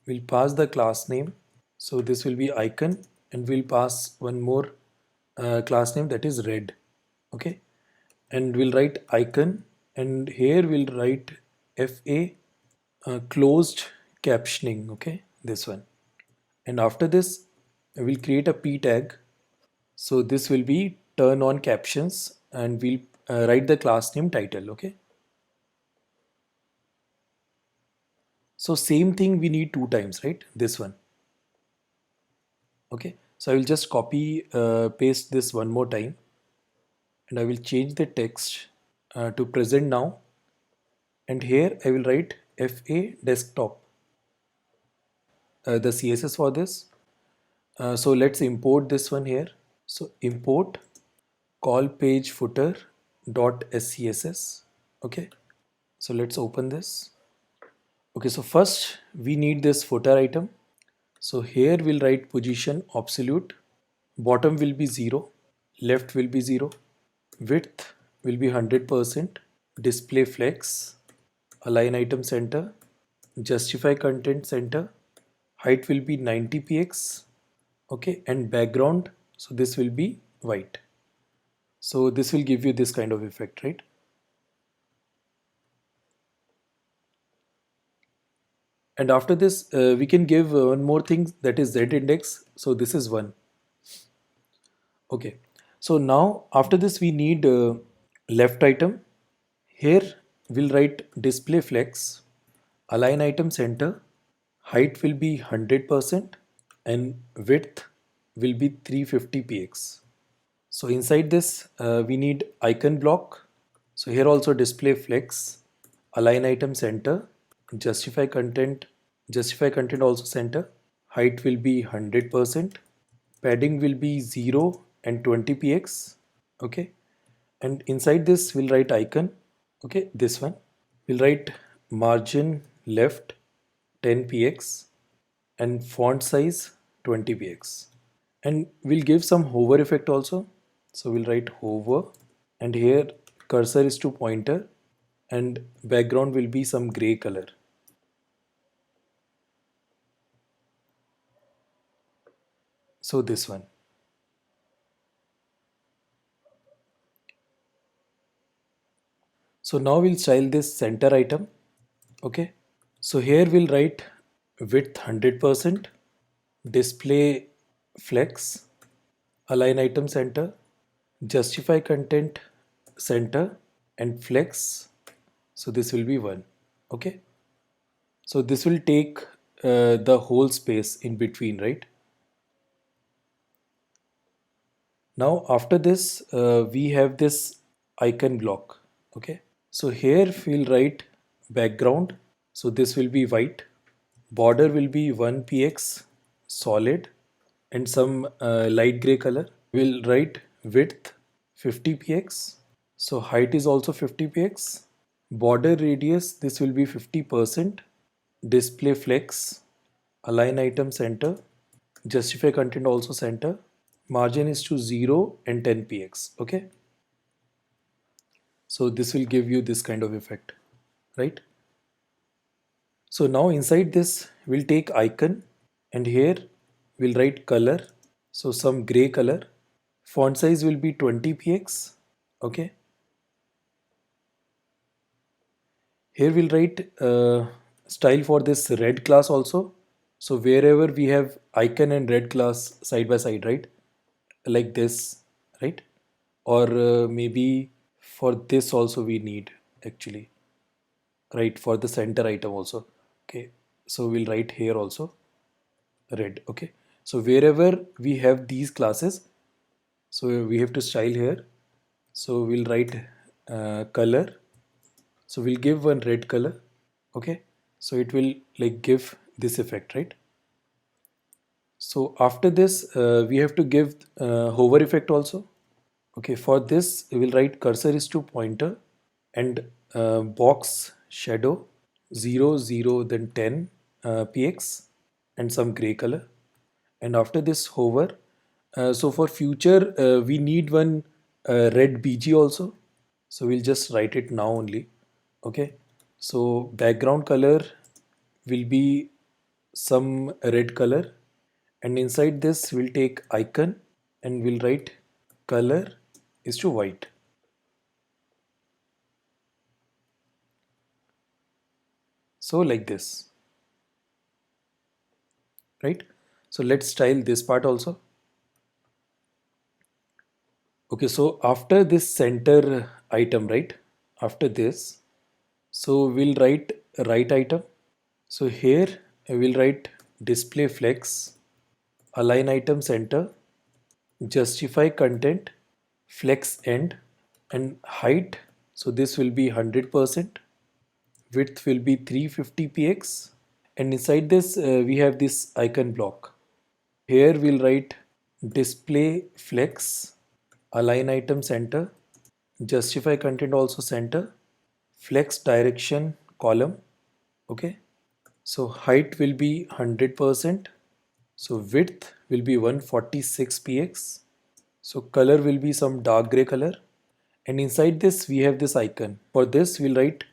[SPEAKER 1] We'll pass the class name, so this will be icon, and we'll pass one more class name, that is red. Okay, and we'll write icon, and here we'll write fa closed captioning. Okay, this one, and after this we'll create a p tag, so this will be turn on captions, and we'll write the class name title. Okay, so same thing we need 2 times, right? This one. Okay, so I will just copy paste this one more time, and I will change the text to present now, and here I will write FA desktop, the CSS for this. So let's import this one here. So import call page footer dot scss. Okay, so let's open this. Okay, so first we need this footer item. So here we'll write position absolute, bottom will be 0, left will be 0, width will be 100%, display flex, align item center, justify content center, height will be 90 px, okay, and background, so this will be white. So this will give you this kind of effect, right? And after this, we can give one more thing, that is z index. So this is 1. Okay. So now after this we need left item. Here we'll write display flex, align item center, height will be 100% and width will be 350 px. So inside this we need icon block. So here also display flex, align item center, justify content, justify content also center, height will be 100%, padding will be 0 and 20 px. Okay, and inside this we'll write icon. Okay, this one we'll write margin left 10 px and font size 20 px, and we'll give some hover effect also. So we'll write hover, and here cursor is to pointer and background will be some gray color. So this one. So now we'll style this center item. Okay, so here we'll write width 100%, display flex, align item center, justify content center and flex. So this will be 1. Okay, so this will take the whole space in between, right? Now after this we have this icon block. Okay, so here we'll write background, so this will be white, border will be 1 px solid and some light gray color. We'll write width 50 px, so height is also 50 px, border radius this will be 50%, display flex, align item center, justify content also center, margin is to 0 and 10 px. Okay, so this will give you this kind of effect, right? So now inside this we'll take icon, and here we'll write color, so some gray color, font size will be 20 px. Okay, here we'll write style for this red class also. So wherever we have icon and red class side by side, right, like this, right, or maybe for this also we need actually, right, for the center item also. Okay, so we'll write here also red. Okay, so wherever we have these classes, so we have to style here. So we'll write color, so we'll give one red color. Okay, so it will like give this effect, right? So after this we have to give hover effect also. Okay, for this we will write cursor is to pointer and box shadow 0 0 then 10 px and some gray color. And after this hover, so for future we need one red bg also, so we'll just write it now only. Okay, so background color will be some red color, and inside this we'll take icon and we'll write color is to white. So like this, right? So let's style this part also. Okay, so after this center item, right, after this, so we'll write right item. So here we'll write display flex, align item center, justify content, flex end, and height. So this will be 100%, width will be 350 px, and inside this we have this icon block. Here we'll write display flex, align item center, justify content also center, flex direction column. Okay, so height will be 100%, so width will be 146 px, so color will be some dark gray color, and inside this we have this icon. For this we'll write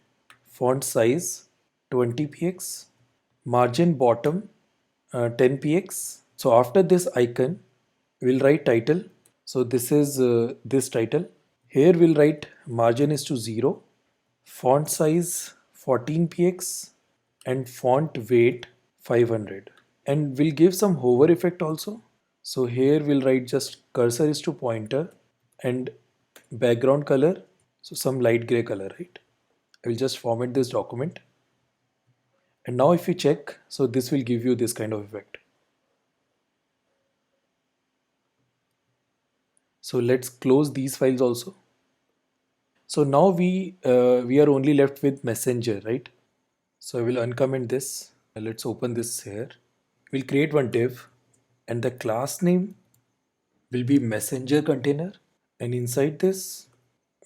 [SPEAKER 1] font size 20 px, margin bottom 10 px. So after this icon we'll write title. So this is this title. Here we'll write margin is to 0, font size 14 px, and font weight 500, and we'll give some hover effect also. So here we'll write just cursor is to pointer, and background color, so some light gray color, right? I will just format this document, and now if you check, so this will give you this kind of effect. So let's close these files also. So now we are only left with Messenger, right? So I will uncomment this. Let's open this here. We'll create one div, and the class name will be Messenger container, and inside this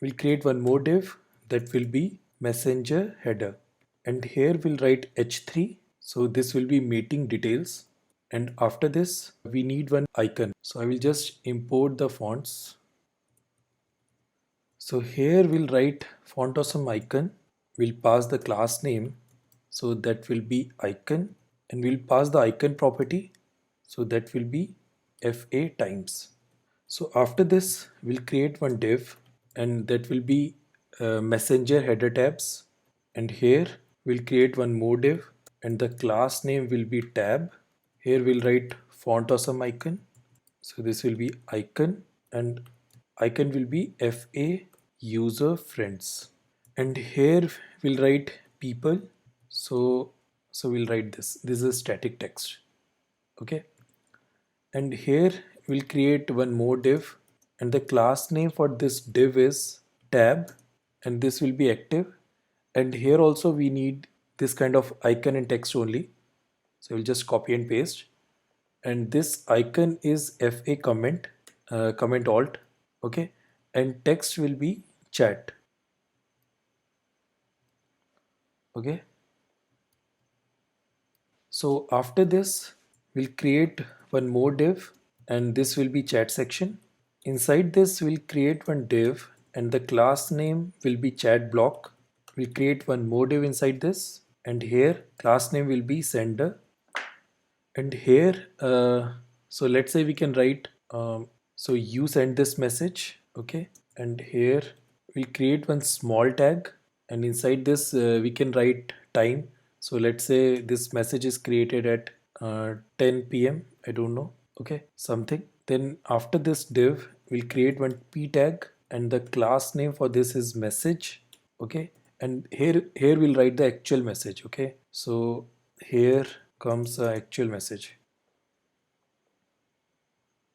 [SPEAKER 1] we'll create one more div that will be Messenger header, and here we'll write h3. So this will be meeting details, and after this we need one icon. So I will just import the fonts. So here we'll write font awesome icon. We'll pass the class name, so that will be icon, and we'll pass the icon property, so that will be fa times. So after this we'll create one div, and that will be messenger header tabs, and here we'll create one more div, and the class name will be tab. Here we'll write font awesome icon, so this will be icon, and icon will be fa user friends, and here we'll write people. So we'll write this is static text. Okay, and here we'll create one more div, and the class name for this div is tab, and this will be active, and here also we need this kind of icon and text only. So we'll just copy and paste, and this icon is fa comment, comment alt. Okay, and text will be chat. Okay, so after this we'll create one more div, and this will be chat section. Inside this we'll create one div, and the class name will be chat block. We'll create one more div inside this, and here class name will be sender, and here so let's say we can write so you send this message. Okay, and here we'll create one small tag, and inside this we can write time. So let's say this message is created at 10 p.m. I don't know, okay, something. Then after this div we'll create one p tag, and the class name for this is message. Okay, and here we'll write the actual message. Okay, so here comes the actual message.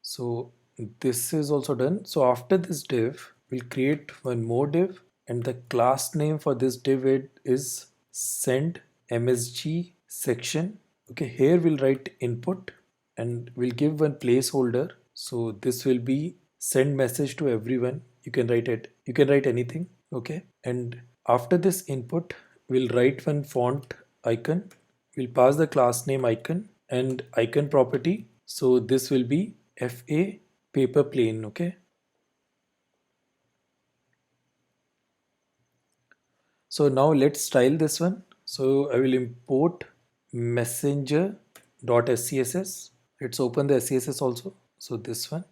[SPEAKER 1] So this is also done. So after this div we'll create one more div, and the class name for this div is send msg section. Okay, here we'll write input, and we'll give one placeholder. So this will be send message to everyone. You can write it, you can write anything. Okay, and after this input we'll write one font icon. We'll pass the class name icon and icon property. So this will be fa paper plane. Okay, so now let's style this one. So I will import messenger.scss. Let's open the scss also. So this one.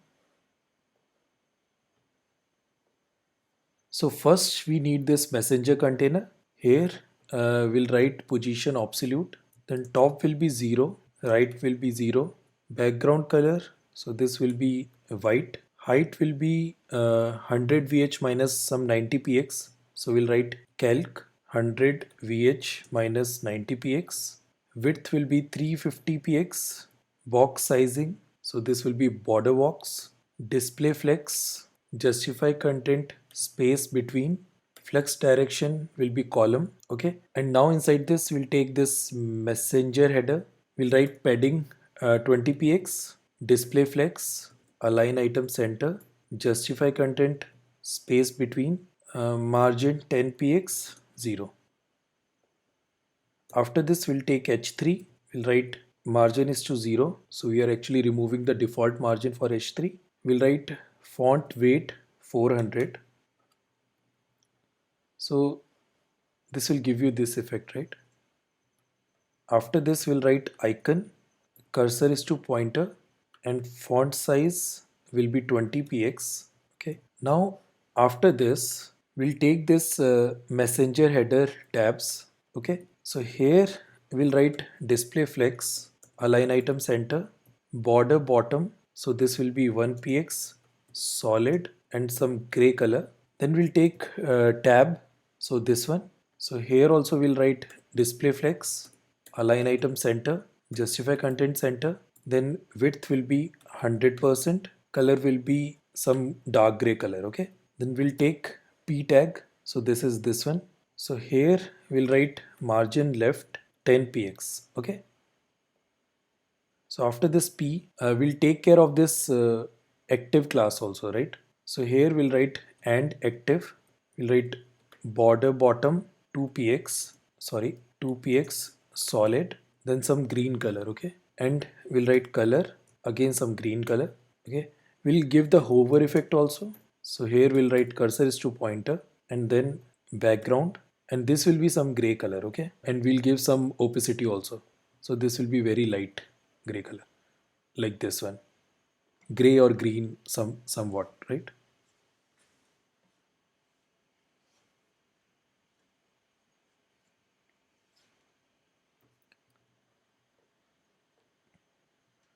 [SPEAKER 1] So first we need this messenger container. Here we'll write position absolute, then top will be 0, right will be 0, background color, so this will be white, height will be 100 vh minus some 90 px, so we'll write calc 100 vh minus 90 px, width will be 350 px, box sizing, so this will be border box, display flex, justify content space between, Flux direction will be column. Okay, and now inside this we'll take this messenger header. We'll write padding 20 px, display flex, align item center, justify content, space between, margin 10 px 0. After this we'll take h3. We'll write margin is to 0, so we are actually removing the default margin for h3. We'll write font weight 400. So this will give you this effect, right? After this we'll write icon, cursor is to pointer, and font size will be 20 px. Okay, now after this we'll take this messenger header tabs. Okay, so here we'll write display flex, align item center, border bottom, so this will be 1 px, solid, and some gray color. Then we'll take tab, so this one. So here also we'll write display flex, align item center, justify content center. Then width will be 100%, color will be some dark gray color. Okay, then we'll take p tag, so this is this one. So here we'll write margin left 10 px. Okay, so after this p, we'll take care of this active class also, right? So here we'll write and active. We'll write border bottom 2 px, sorry, 2 px solid, then some green color. Okay, and we'll write color, again some green color. Okay, we'll give the hover effect also. So here we'll write cursor is to pointer, and then background, and this will be some gray color. Okay, and we'll give some opacity also. So this will be very light gray color, like this one, gray or green, somewhat, right?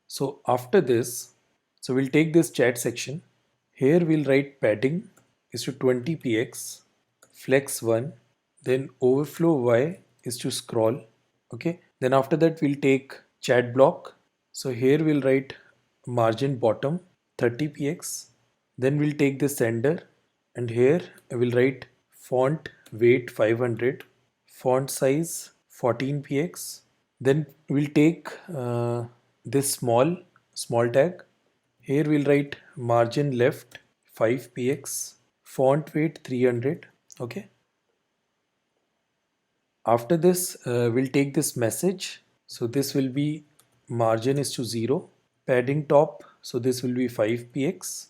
[SPEAKER 1] So after this, so we'll take this chat section. Here we'll write padding is to 20 px, flex 1, then overflow y is to scroll. Okay, then after that we'll take chat block. So here we'll write margin bottom 30 px. Then we'll take the sender, and here I will write font weight 500, font size 14 px. Then we'll take this small tag. Here we'll write margin left 5 px, font weight 300. Okay, after this we'll take this message, so this will be margin is to 0, padding top, so this will be 5 px,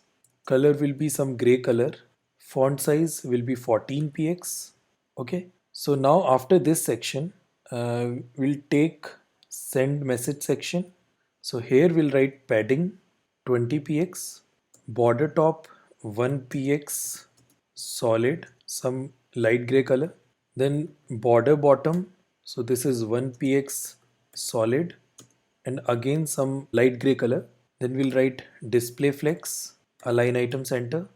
[SPEAKER 1] color will be some gray color, font size will be 14 px. Okay, so now after this section we'll take send message section. So here we'll write padding 20 px, border top 1 px solid, some light gray color, then border bottom, so this is 1 px solid, and again some light gray color. Then we'll write display flex, align item center,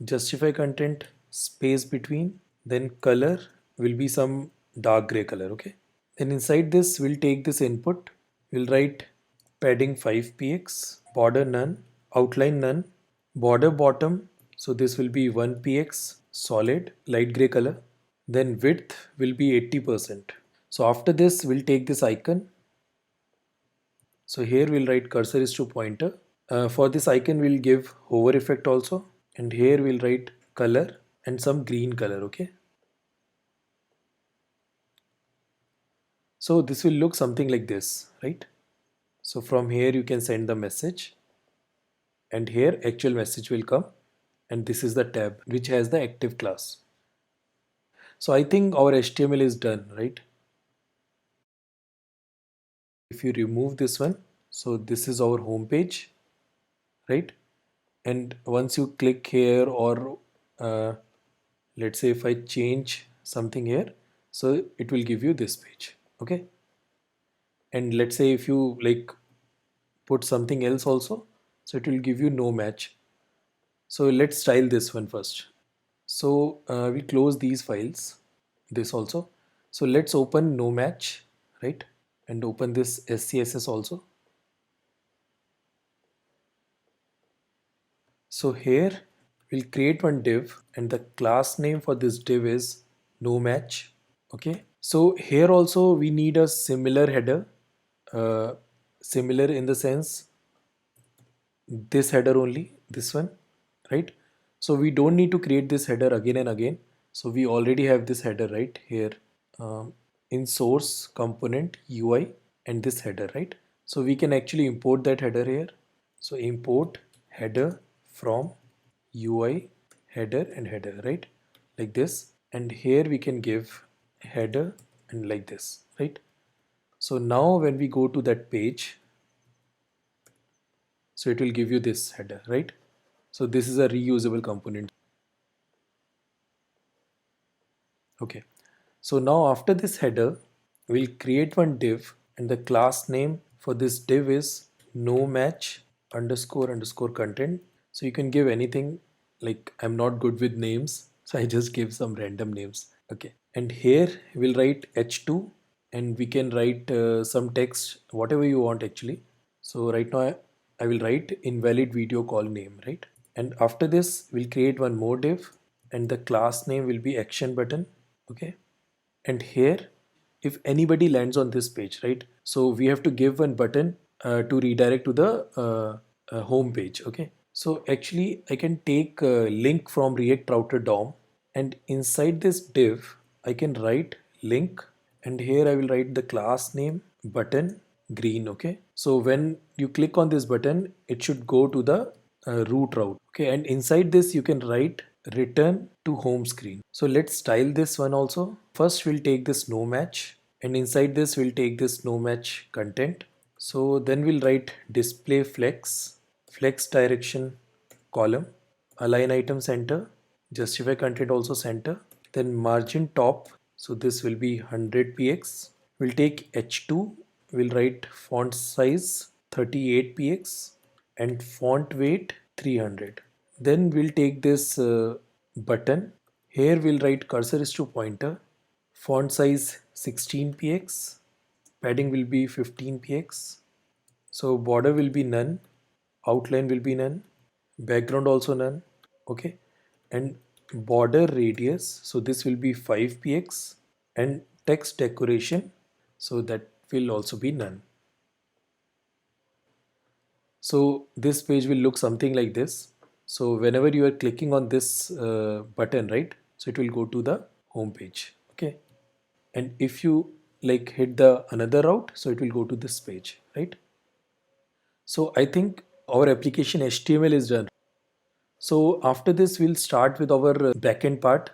[SPEAKER 1] justify content, space between, then color will be some dark gray color. Okay, then inside this we'll take this input, we'll write padding 5 px, border none, outline none, border bottom, so this will be 1 px solid, light gray color, then width will be 80%. So after this we'll take this icon. So here we'll write cursor is to pointer. For this icon we'll give hover effect also, and here we'll write color and some green color. Okay, so this will look something like this, right? So from here you can send the message, and here actual message will come, and this is the tab which has the active class. So I think our HTML is done, right? If you remove this one, so this is our home page, right? And once you click here, or let's say if I change something here, so it will give you this page. Okay, and let's say if you like put something else also, so it will give you no match. So let's style this one first. So we close these files, this also. So let's open no match, right? And open this SCSS also. So here we'll create one div and the class name for this div is no match. Okay, so here also we need a similar header, uh, similar in the sense this header only, this one, right? So we don't need to create this header again and again. So we already have this header right here, um, in source component UI and this header, right? So we can actually import that header here. So import header from UI header and header, right? Like this. And here we can give header and like this, right? So now when we go to that page, so it will give you this header, right? So this is a reusable component. Okay, so now after this header we'll create one div and the class name for this div is no match underscore underscore content. So you can give anything, like I'm not good with names, so I just give some random names. Okay, and here we'll write h2 and we can write some text, whatever you want actually. So right now I will write invalid video call name, right? And after this we'll create one more div and the class name will be action button. Okay, and here if anybody lands on this page, right, so we have to give one button to redirect to the home page. Okay, so actually I can take a link from React Router DOM and inside this div I can write link and here I will write the class name button green. Okay, so when you click on this button it should go to the root route. Okay, and inside this you can write return to home screen. So let's style this one also. First we'll take this no match and inside this we'll take this no match content. So then we'll write display flex direction column, align item center, justify content also center, then margin top, so this will be 100 px. We'll take h2, we'll write font size 38 px and font weight 300. Then we'll take this button. Here we'll write cursor is to pointer, font size 16 px, padding will be 15 px. So border will be none, outline will be none, background also none. Okay, and border radius, so this will be 5 px, and text decoration, so that will also be none. So this page will look something like this. So whenever you are clicking on this button, right, so it will go to the home page. Okay, and if you like hit the another route, so it will go to this page, right? So I think our application HTML is done. So after this we'll start with our backend part.